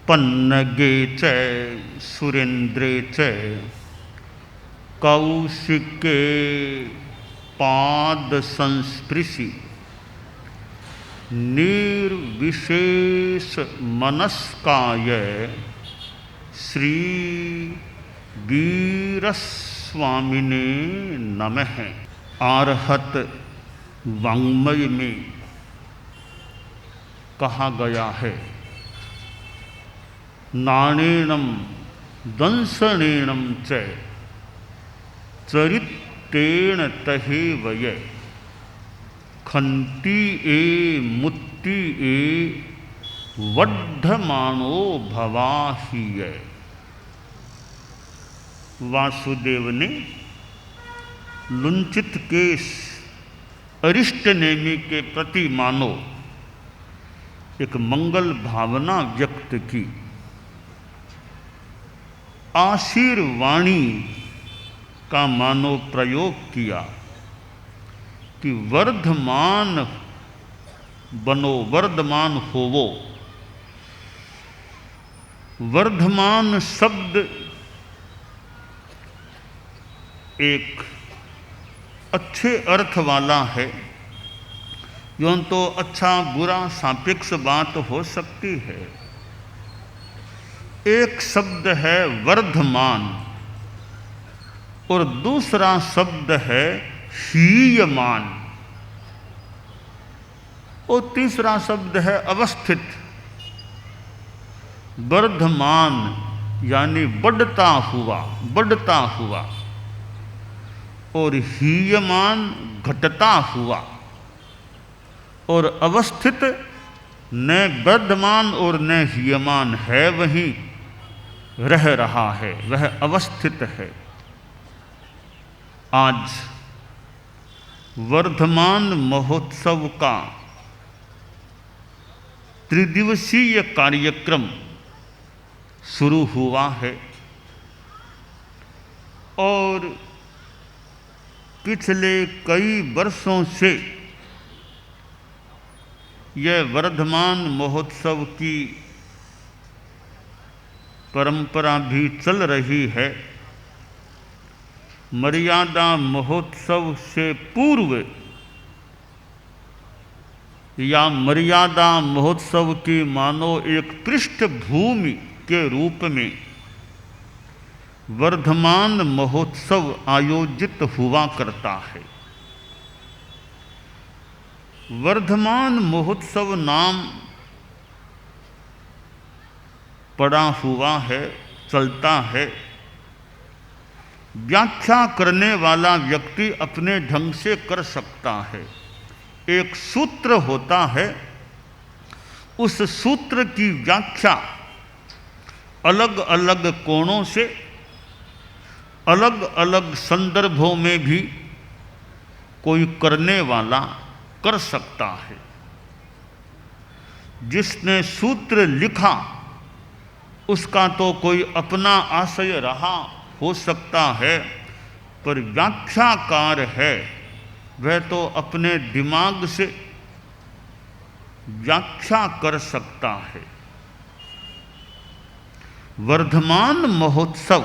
पन्नगे च सुरेन्द्रे च कौशिके पाद संस्पृशि निर्विशेष मनस्काय श्री वीरस्वामिने नमः। आर्हत वाङ्मय में कहा गया है, नाणेनम दंसनेनम च चरित्रेण तहेवय खंती ए मुत्ति ए वड्ढमानो भवाहिय। वासुदेव ने लुंचित केश अरिष्ट नेमि के प्रति मानो एक मंगल भावना व्यक्त की। आशीर्वाणी का मानो प्रयोग किया कि वर्धमान बनो, वर्धमान होवो। वर्धमान शब्द एक अच्छे अर्थ वाला है। यूँ तो अच्छा बुरा सापेक्ष बात हो सकती है। एक शब्द है वर्धमान और दूसरा शब्द है हीयमान और तीसरा शब्द है अवस्थित। वर्धमान यानी बढ़ता हुआ, बढ़ता हुआ, और हीयमान घटता हुआ, और अवस्थित न वर्धमान और न हीयमान है, वहीं रह रहा है, वह अवस्थित है। आज वर्धमान महोत्सव का त्रिदिवसीय कार्यक्रम शुरू हुआ है और पिछले कई वर्षों से यह वर्धमान महोत्सव की परंपरा भी चल रही है। मर्यादा महोत्सव से पूर्व या मर्यादा महोत्सव की मानो एक पृष्ठभूमि के रूप में वर्धमान महोत्सव आयोजित हुआ करता है। वर्धमान महोत्सव नाम पड़ा हुआ है, चलता है। व्याख्या करने वाला व्यक्ति अपने ढंग से कर सकता है। एक सूत्र होता है, उस सूत्र की व्याख्या अलग अलग कोणों से, अलग अलग संदर्भों में भी कोई करने वाला कर सकता है। जिसने सूत्र लिखा उसका तो कोई अपना आशय रहा हो सकता है, पर व्याख्याकार है वह तो अपने दिमाग से व्याख्या कर सकता है। वर्धमान महोत्सव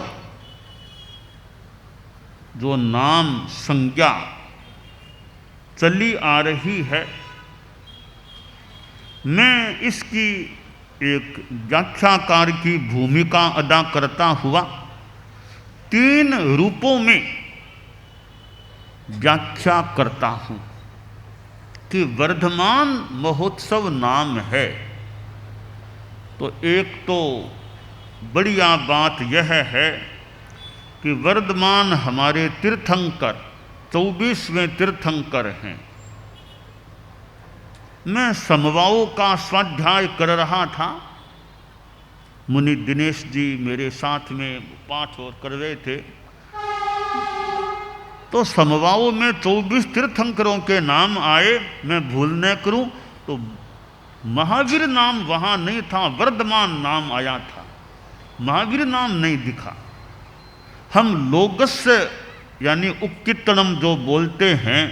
जो नाम संज्ञा चली आ रही है, मैं इसकी एक व्याख्याकार की भूमिका अदा करता हुआ 3 रूपों में व्याख्या करता हूँ कि वर्धमान महोत्सव नाम है। तो एक तो बढ़िया बात यह है कि वर्धमान हमारे तीर्थंकर 24वें तीर्थंकर हैं। मैं समवाओं का स्वाध्याय कर रहा था, मुनि दिनेश जी मेरे साथ में पाठ और कर रहे थे, तो समवाओं में 24 तीर्थंकरों के नाम आए। मैं भूल न करूं तो महावीर नाम वहाँ नहीं था, वर्धमान नाम आया था, महावीर नाम नहीं दिखा। हम लोगस्य यानी उक्कित्तनम जो बोलते हैं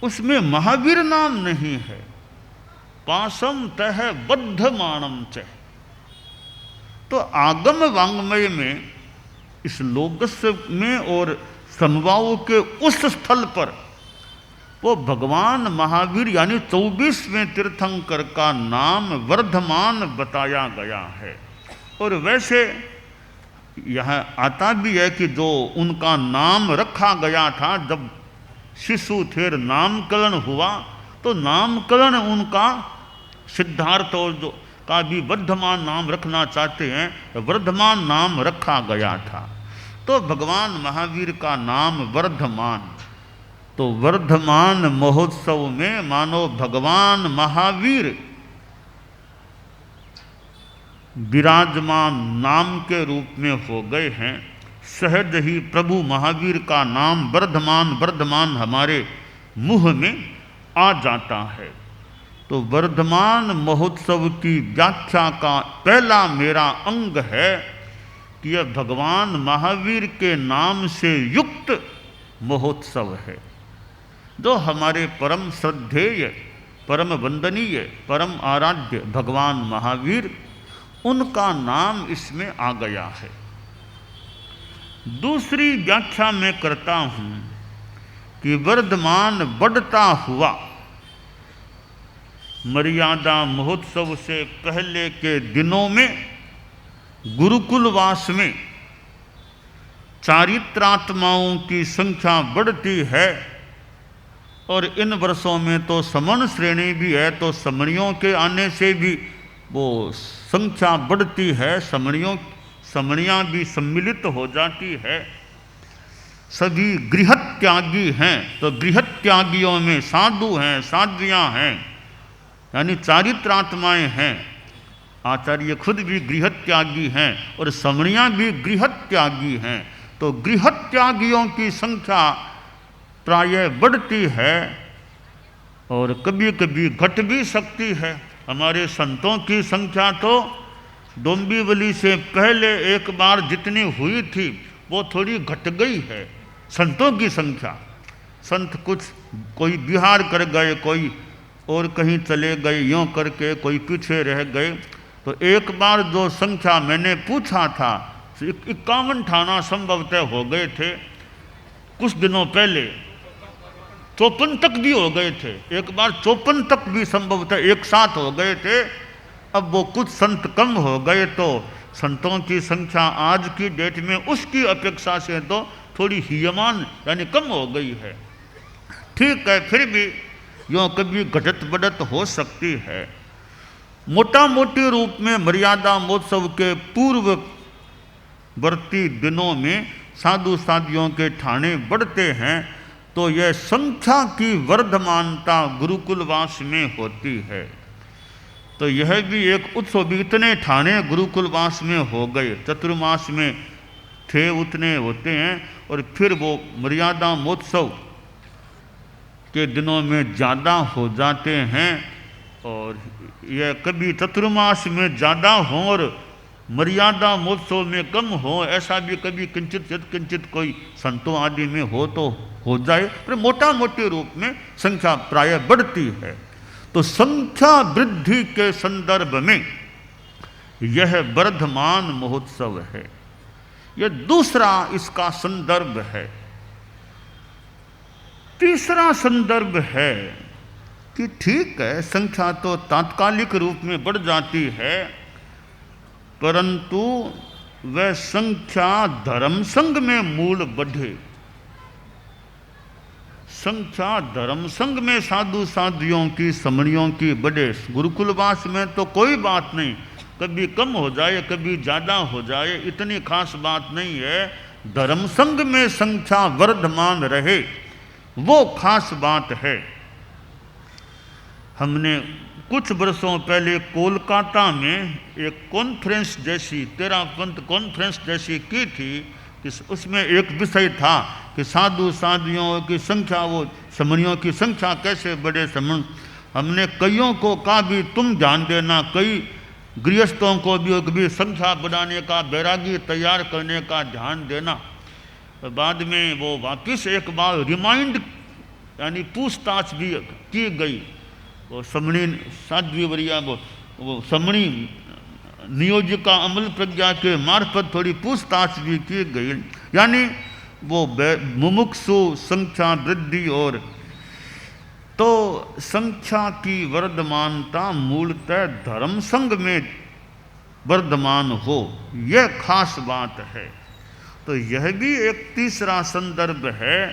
उसमें महावीर नाम नहीं है। पासम तह बद्धमानम च, तो आगम वांग्मय में, इस लोकस में और समवाओं के उस स्थल पर वो भगवान महावीर यानी 24वें तीर्थंकर का नाम वर्धमान बताया गया है। और वैसे यह आता भी है कि जो उनका नाम रखा गया था, जब शिशु थे, नामकरण हुआ, तो नामकरण उनका सिद्धार्थ और जो का भी वर्धमान नाम रखना चाहते हैं, वर्धमान नाम रखा गया था। तो भगवान महावीर का नाम वर्धमान, तो वर्धमान महोत्सव में मानो भगवान महावीर विराजमान नाम के रूप में हो गए हैं। सहज ही प्रभु महावीर का नाम वर्धमान वर्धमान हमारे मुंह में आ जाता है। तो वर्धमान महोत्सव की व्याख्या का पहला मेरा अंग है कि यह भगवान महावीर के नाम से युक्त महोत्सव है, जो हमारे परम श्रद्धेय, परम वंदनीय, परम आराध्य भगवान महावीर, उनका नाम इसमें आ गया है। दूसरी व्याख्या मैं करता हूँ कि वर्धमान बढ़ता हुआ, मर्यादा महोत्सव से पहले के दिनों में गुरुकुलवास में चारित्रात्माओं की संख्या बढ़ती है, और इन वर्षों में तो समण श्रेणी भी है, तो समणियों के आने से भी वो संख्या बढ़ती है, समणियाँ भी सम्मिलित हो जाती है। सभी गृहत्यागी हैं, तो गृहत्यागियों में साधु हैं, साध्वियाँ हैं, यानी चारित्रात्माएँ हैं। आचार्य खुद भी गृहत्यागी हैं और समणियाँ भी गृहत्यागी हैं। तो गृहत्यागियों की संख्या प्रायः बढ़ती है और कभी कभी घट भी सकती है। हमारे संतों की संख्या तो डोंबिवली से पहले एक बार जितनी हुई थी वो थोड़ी घट गई है, संतों की संख्या। संत कुछ, कोई बिहार कर गए, कोई और कहीं चले गए, यूँ करके कोई पीछे रह गए। तो एक बार जो संख्या मैंने पूछा था, 51 थाना संभवतः हो गए थे, कुछ दिनों पहले 54 तक भी हो गए थे, एक बार 54 तक भी संभवतः एक साथ हो गए थे। अब वो कुछ संत कम हो गए, तो संतों की संख्या आज की डेट में उसकी अपेक्षा से तो थोड़ी हीयमान यानी कम हो गई है। ठीक है, फिर भी यूँ कभी घटत बढ़त हो सकती है। मोटा मोटी रूप में मर्यादा महोत्सव के पूर्ववर्ती दिनों में साधु साधियों के ठाणे बढ़ते हैं, तो यह संख्या की वर्धमानता गुरुकुलवास में होती है। तो यह भी एक उत्सव भी, इतने ठाणे गुरुकुलवास में हो गए, चतुर्मास में थे उतने होते हैं, और फिर वो मर्यादा महोत्सव के दिनों में ज़्यादा हो जाते हैं। और यह कभी चतुर्मास में ज़्यादा हो और मर्यादा महोत्सव में कम हो, ऐसा भी कभी किंचित किंचित कोई संतों आदि में हो तो हो जाए, पर मोटा मोटे रूप में संख्या प्रायः बढ़ती है। तो संख्या वृद्धि के संदर्भ में यह वर्धमान महोत्सव है। यह दूसरा इसका संदर्भ है। तीसरा संदर्भ है कि ठीक है, संख्या तो तात्कालिक रूप में बढ़ जाती है, परंतु वह संख्या धर्म संघ में मूल बढ़े। संख्या धर्म संघ में साधु साधियों की, समणियों की बढ़े। गुरुकुलवास में तो कोई बात नहीं, कभी कम हो जाए कभी ज़्यादा हो जाए, इतनी खास बात नहीं है। धर्म संघ में संख्या वर्धमान रहे, वो खास बात है। हमने कुछ वर्षों पहले कोलकाता में एक कॉन्फ्रेंस जैसी, तेरापंथ कॉन्फ्रेंस जैसी की थी, कि उसमें एक विषय था कि साधु साधियों की संख्या, वो समणियों की संख्या कैसे बढ़े। समण हमने कईयों को कहा भी तुम ध्यान देना, कई गृहस्थों को भी संख्या बढ़ाने का, बैरागी तैयार करने का ध्यान देना। तो बाद में वो वापस एक बार रिमाइंड यानी पूछताछ भी की गई। वो समणी साध्वी वरिया, वो समणी नियोजिका अमल प्रज्ञा के मार्फत थोड़ी पूछताछ भी की गई, यानी वो मुमुक्षु संख्या वृद्धि और तो संख्या की वर्धमानता मूलतः धर्म संघ में वर्धमान हो, यह खास बात है। तो यह भी एक तीसरा संदर्भ है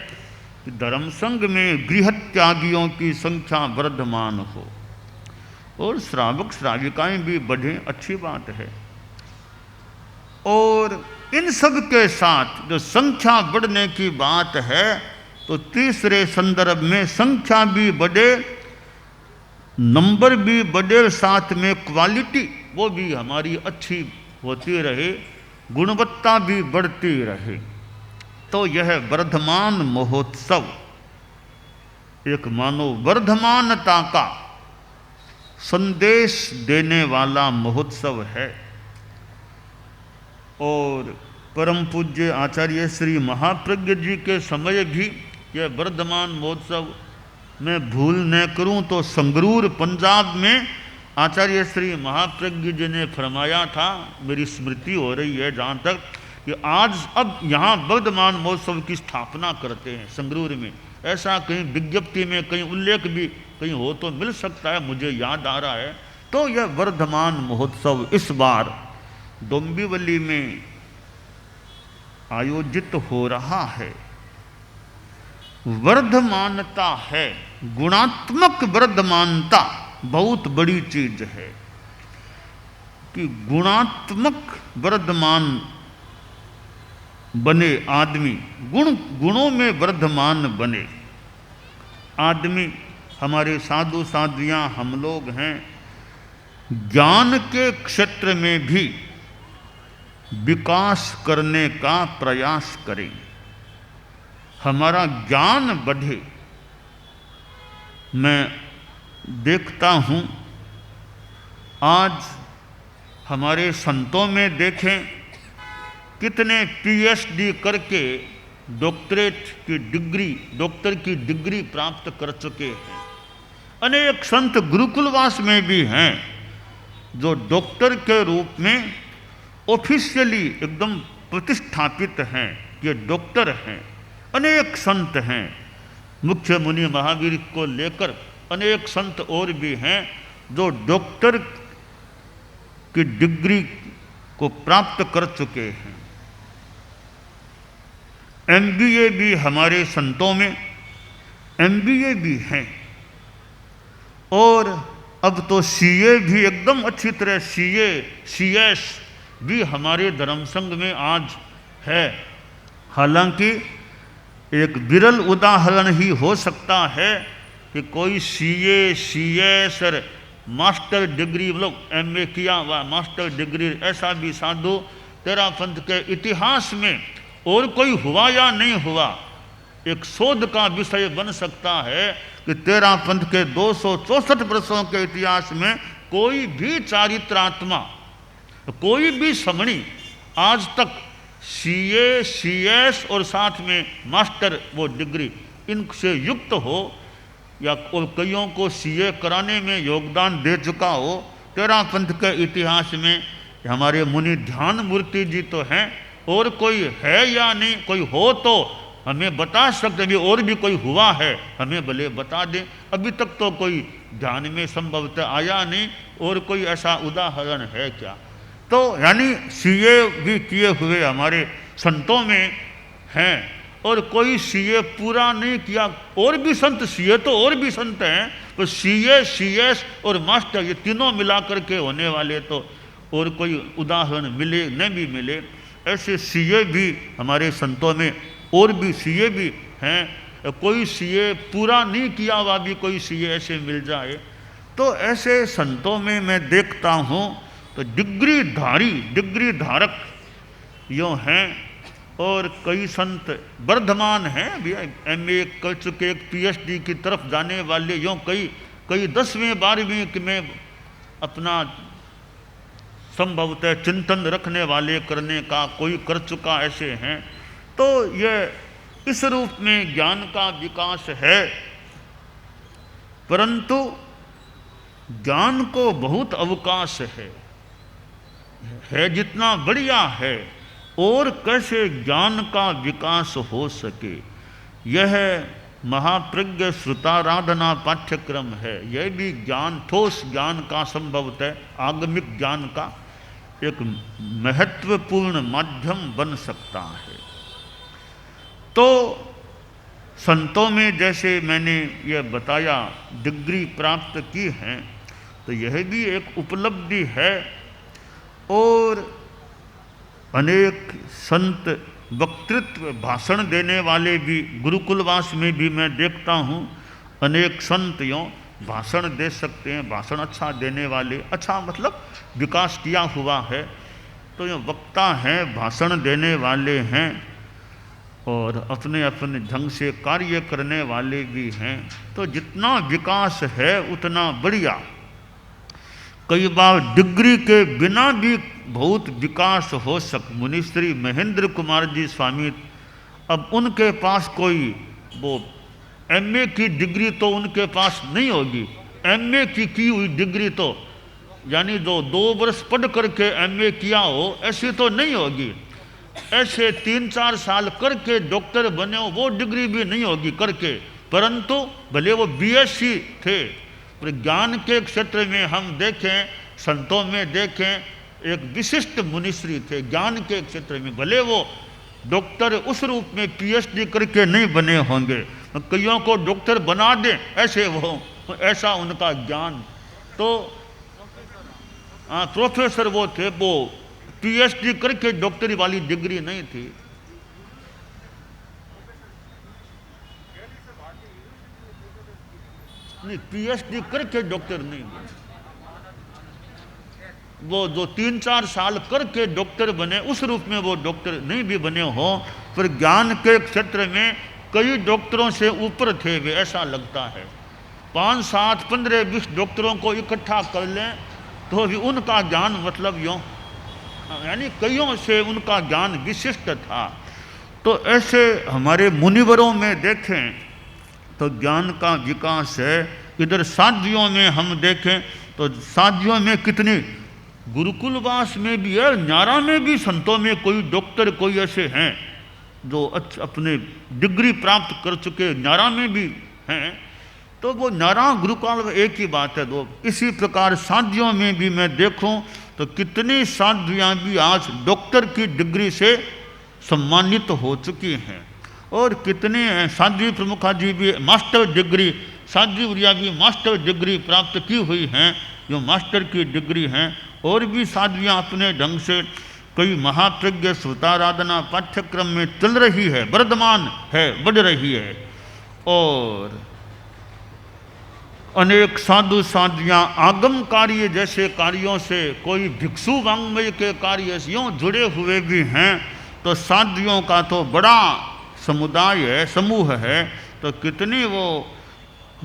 कि धर्म संघ में गृह त्यागियों की संख्या वर्धमान हो और श्रावक श्राविकाएं भी बढ़े, अच्छी बात है। और इन सब के साथ जो संख्या बढ़ने की बात है, तो तीसरे संदर्भ में संख्या भी बढ़े, नंबर भी बढ़े, साथ में क्वालिटी वो भी हमारी अच्छी होती रहे, गुणवत्ता भी बढ़ती रहे। तो यह वर्धमान महोत्सव एक मानो वर्धमानता का संदेश देने वाला महोत्सव है। और परम पूज्य आचार्य श्री महाप्रज्ञ जी के समय भी यह वर्धमान महोत्सव में भूल न करूं तो संगरूर पंजाब में आचार्य श्री महाप्रज्ञ जी ने फरमाया था, मेरी स्मृति हो रही है जहाँ तक, कि आज अब यहाँ वर्धमान महोत्सव की स्थापना करते हैं संगरूर में। ऐसा कहीं विज्ञप्ति में कहीं उल्लेख भी कहीं हो तो मिल सकता है, मुझे याद आ रहा है। तो यह वर्धमान महोत्सव इस बार डोंबिवली में आयोजित हो रहा है। वर्धमानता है, गुणात्मक वर्धमानता बहुत बड़ी चीज है कि गुणात्मक वर्धमान बने आदमी, गुणों में वर्धमान बने आदमी। हमारे साधु साध्वियाँ हम लोग हैं, ज्ञान के क्षेत्र में भी विकास करने का प्रयास करें, हमारा ज्ञान बढ़े। मैं देखता हूँ आज हमारे संतों में देखें कितने पीएचडी करके डॉक्टरेट की डिग्री, डॉक्टर की डिग्री प्राप्त कर चुके हैं। अनेक संत गुरुकुलवास में भी हैं जो डॉक्टर के रूप में ऑफिशियली एकदम प्रतिष्ठापित हैं, ये डॉक्टर हैं। अनेक संत हैं, मुख्य मुनि महावीर को लेकर अनेक संत और भी हैं जो डॉक्टर की डिग्री को प्राप्त कर चुके हैं। एमबीए भी हमारे संतों में एमबीए भी हैं, और अब तो सीए भी एकदम अच्छी तरह, सीएस भी हमारे धर्म संघ में आज है। हालांकि एक विरल उदाहरण ही हो सकता है कि कोई सीए, सीएस और मास्टर डिग्री, मतलब एमए किया हुआ मास्टर डिग्री, ऐसा भी साधु तेरा पंथ के इतिहास में और कोई हुआ या नहीं हुआ, एक शोध का विषय बन सकता है कि तेरा पंथ के 264 वर्षों के इतिहास में कोई भी चारित्रात्मा, कोई भी समणी आज तक सीए, सीएस और साथ में मास्टर वो डिग्री इनसे युक्त हो, या और कईयों को सीए कराने में योगदान दे चुका हो। तेरा पंथ के इतिहास में हमारे मुनि ध्यान मूर्ति जी तो हैं, और कोई है या नहीं, कोई हो तो हमें बता सकते, अभी और भी कोई हुआ है हमें भले बता दें। अभी तक तो कोई ध्यान में संभवतः आया नहीं, और कोई ऐसा उदाहरण है क्या? तो यानी सीए भी किए हुए हमारे संतों में हैं, और कोई सीए पूरा नहीं किया, और भी संत, सीए तो और भी संत हैं, तो सीए, सीएस और मास्टर ये तीनों मिलाकर के होने वाले तो और कोई उदाहरण मिले न भी मिले। ऐसे सीए भी हमारे संतों में और भी सीए भी हैं, कोई सीए पूरा नहीं किया हुआ भी कोई सीए ऐसे मिल जाए। तो ऐसे संतों में मैं देखता हूँ तो डिग्रीधारी, डिग्री धारक यूँ हैं, और कई संत वर्धमान हैं, एमए कर चुके, एक पीएचडी की तरफ जाने वाले, यूँ कई 10वीं 12वीं में अपना संभवतः चिंतन रखने वाले करने का कोई कर चुका, ऐसे हैं। तो यह इस रूप में ज्ञान का विकास है, परंतु ज्ञान को बहुत अवकाश है। है जितना बढ़िया है और कैसे ज्ञान का विकास हो सके, यह महाप्रज्ञ श्रुताराधना पाठ्यक्रम है। यह भी ज्ञान, ठोस ज्ञान का, संभवतः आगमिक ज्ञान का एक महत्वपूर्ण माध्यम बन सकता है। तो संतों में जैसे मैंने यह बताया डिग्री प्राप्त की है, तो यह भी एक उपलब्धि है। और अनेक संत वक्तृत्व भाषण देने वाले भी गुरुकुलवास में भी मैं देखता हूँ, अनेक संत यों भाषण दे सकते हैं। भाषण अच्छा देने वाले, अच्छा मतलब विकास किया हुआ है, तो ये वक्ता हैं, भाषण देने वाले हैं और अपने अपने ढंग से कार्य करने वाले भी हैं। तो जितना विकास है उतना बढ़िया। कई बार डिग्री के बिना भी बहुत विकास हो मुनि श्री महेंद्र कुमार जी स्वामी, अब उनके पास कोई वो एमए की डिग्री तो उनके पास नहीं होगी। एमए की हुई डिग्री तो यानी जो 2 वर्ष पढ़ करके एमए किया हो ऐसी तो नहीं होगी। ऐसे 3-4 साल करके डॉक्टर बने हो वो डिग्री भी नहीं होगी करके, परंतु भले वो बीएससी थे। पर ज्ञान के क्षेत्र में हम देखें, संतों में देखें, एक विशिष्ट मुनिश्री थे ज्ञान के क्षेत्र में। भले वो डॉक्टर उस रूप में पीएचडी करके नहीं बने होंगे, कईयों को डॉक्टर बना दें ऐसे वो, ऐसा उनका ज्ञान। तो प्रोफेसर वो थे, वो पीएचडी करके डॉक्टरी वाली डिग्री नहीं थी। नहीं, पीएचडी करके डॉक्टर नहीं बने, वो जो 3-4 साल करके डॉक्टर बने उस रूप में वो डॉक्टर नहीं भी बने हो, पर ज्ञान के क्षेत्र में कई डॉक्टरों से ऊपर थे वे, ऐसा लगता है। 5, 7, 15, 20 डॉक्टरों को इकट्ठा कर लें तो भी उनका ज्ञान मतलब यूँ, यानी कईयों से उनका ज्ञान विशिष्ट था। तो ऐसे हमारे मुनिवरों में देखें तो ज्ञान का विकास है। इधर साध्वियों में हम देखें तो साध्वियों में कितनी, गुरुकुलवास में भी है, न्यारा में भी संतों में कोई डॉक्टर कोई ऐसे हैं जो अपने डिग्री प्राप्त कर चुके, न्यारा में भी हैं। तो वो न्यारा गुरुकुल एक ही बात है। दो इसी प्रकार साध्वियों में भी मैं देखूं तो कितनी साध्वियाँ भी आज डॉक्टर की डिग्री से सम्मानित हो चुकी हैं, और कितने साध्वी प्रमुखा जी भी मास्टर डिग्री, साध्वी उरिया भी मास्टर डिग्री प्राप्त की हुई हैं, जो मास्टर की डिग्री हैं। और भी साध्वियाँ अपने ढंग से कई महाप्रज्ञ श्रुताराधना पाठ्यक्रम में चल रही है, वर्धमान है, बढ़ रही है। और अनेक साधु साध्वियाँ आगम कार्य जैसे कार्यों से, कोई भिक्षु वांग्मय के कार्य से यूँ जुड़े हुए भी हैं। तो साध्वियों का तो बड़ा समुदाय है, समूह है। तो कितनी वो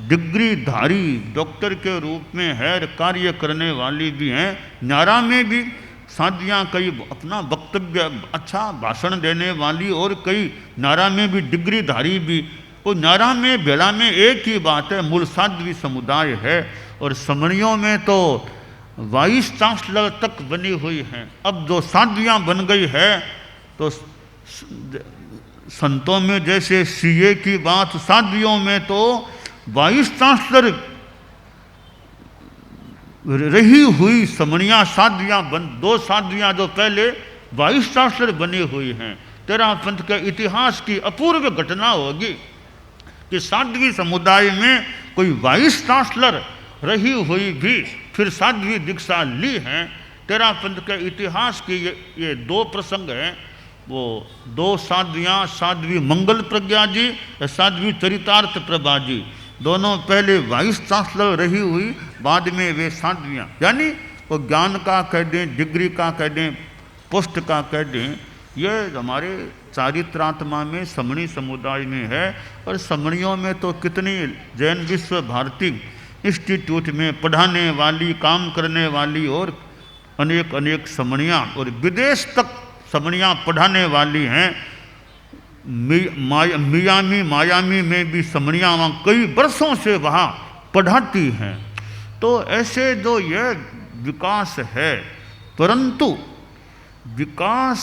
डिग्रीधारी डॉक्टर के रूप में है, कार्य करने वाली भी हैं। न्यारा में भी साध्वियाँ कई अपना वक्तव्य अच्छा भाषण देने वाली, और कई न्यारा में भी डिग्रीधारी भी। वो न्यारा में बेला में एक ही बात है, मूल साध्वी समुदाय है। और समणियों में तो वाइस चांसलर तक बनी हुई हैं। अब जो साध्वियाँ बन गई है तो संतों में जैसे सीए की बात, साध्वियों में तो वाइस चांसलर रही हुई समणिया साध्वियाँ 2 साध्वियाँ जो पहले वाइस चांसलर बनी हुई हैं। तेरा पंथ के इतिहास की अपूर्व घटना होगी कि साध्वी समुदाय में कोई वाइस चांसलर रही हुई भी फिर साध्वी दीक्षा ली हैं। तेरा पंथ के इतिहास की ये 2 प्रसंग हैं। वो 2 साध्वियाँ, साध्वी मंगल प्रज्ञा जी और साध्वी चरितार्थ प्रभा जी, दोनों पहले वाइस चांसलर रही हुई, बाद में वे साध्वियाँ, यानी वो ज्ञान का कह दें, डिग्री का कह दें, पोस्ट का कह दें, ये हमारे चारित्रात्मा में समणी समुदाय में है। और समणियों में तो कितनी जैन विश्व भारती इंस्टीट्यूट में पढ़ाने वाली, काम करने वाली, और अनेक अनेक समणियाँ, और विदेश तक समणियाँ पढ़ाने वाली हैं। मायामी में भी समणियाँ वहाँ कई वर्षों से वहाँ पढ़ाती हैं। तो ऐसे जो यह विकास है, परंतु विकास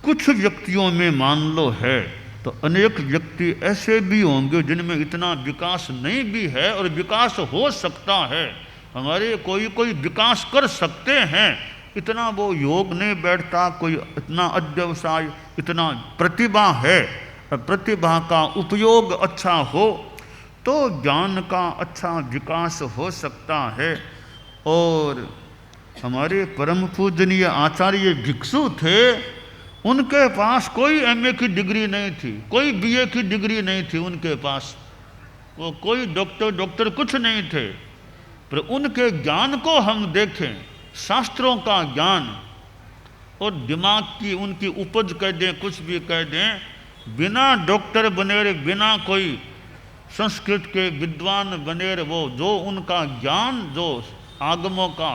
कुछ व्यक्तियों में मान लो है, तो अनेक व्यक्ति ऐसे भी होंगे जिनमें इतना विकास नहीं भी है और विकास हो सकता है। हमारे कोई कोई विकास कर सकते हैं, इतना वो योग नहीं बैठता, कोई इतना अध्यवसाय, इतना प्रतिभा है, प्रतिभा का उपयोग अच्छा हो तो ज्ञान का अच्छा विकास हो सकता है। और हमारे परम पूजनीय आचार्य भिक्षु थे, उनके पास कोई एमए की डिग्री नहीं थी, कोई बीए की डिग्री नहीं थी उनके पास, वो कोई डॉक्टर कुछ नहीं थे, पर उनके ज्ञान को हम देखें, शास्त्रों का ज्ञान और दिमाग की उनकी उपज कह दें, कुछ भी कह दें, बिना डॉक्टर बने, बिना कोई संस्कृत के विद्वान बने, वो जो उनका ज्ञान जो आगमों का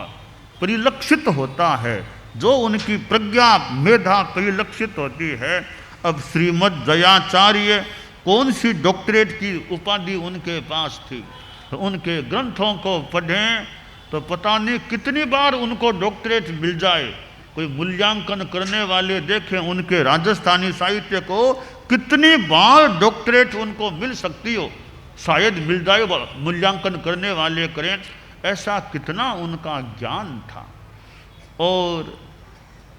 परिलक्षित होता है, जो उनकी प्रज्ञा मेधा परिलक्षित होती है। अब श्रीमद् जयाचार्य कौन सी डॉक्टरेट की उपाधि उनके पास थी, तो उनके ग्रंथों को पढ़ें तो पता नहीं कितनी बार उनको डॉक्टरेट मिल जाए। कोई मूल्यांकन करने वाले देखें उनके राजस्थानी साहित्य को, कितनी बार डॉक्टरेट उनको मिल सकती हो, शायद मिल जाए, मूल्यांकन करने वाले करें, ऐसा कितना उनका ज्ञान था।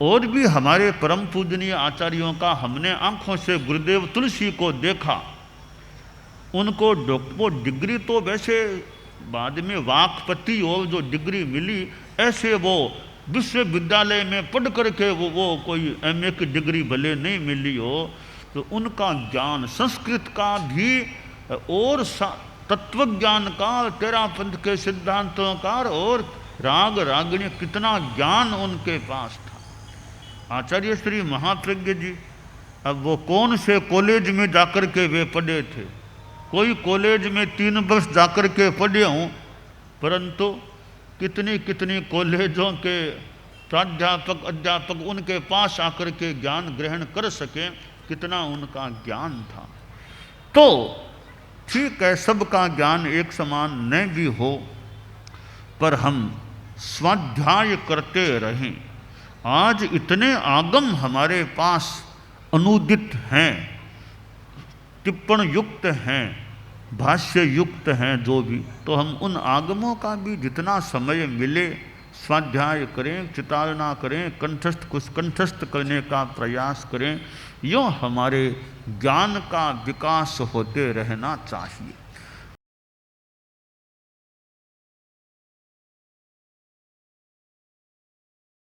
और भी हमारे परम पूजनीय आचार्यों का हमने आंखों से गुरुदेव तुलसी को देखा, उनको वो डिग्री तो वैसे बाद में वाकपति और जो डिग्री मिली, ऐसे वो विश्वविद्यालय में पढ़ करके वो कोई एमए की डिग्री भले नहीं मिली हो, तो उनका ज्ञान संस्कृत का भी और तत्वज्ञान का, तेरापंथ के सिद्धांतों का और राग रागणी, कितना ज्ञान उनके पास था। आचार्य श्री महाप्रज्ञ जी, अब वो कौन से कॉलेज में जाकर के वे पढ़े थे, कोई कॉलेज में 3 वर्ष जाकर के पढ़े हूँ, परंतु कितनी कितनी कॉलेजों के प्राध्यापक अध्यापक उनके पास आकर के ज्ञान ग्रहण कर सकें, कितना उनका ज्ञान था। तो ठीक है, सबका ज्ञान एक समान नहीं भी हो, पर हम स्वाध्याय करते रहें। आज इतने आगम हमारे पास अनुदित हैं, टिप्पण युक्त हैं, भाष्य युक्त हैं, जो भी, तो हम उन आगमों का भी जितना समय मिले स्वाध्याय करें, चितालना करें, कंठस्थ करने का प्रयास करें। यूँ हमारे ज्ञान का विकास होते रहना चाहिए।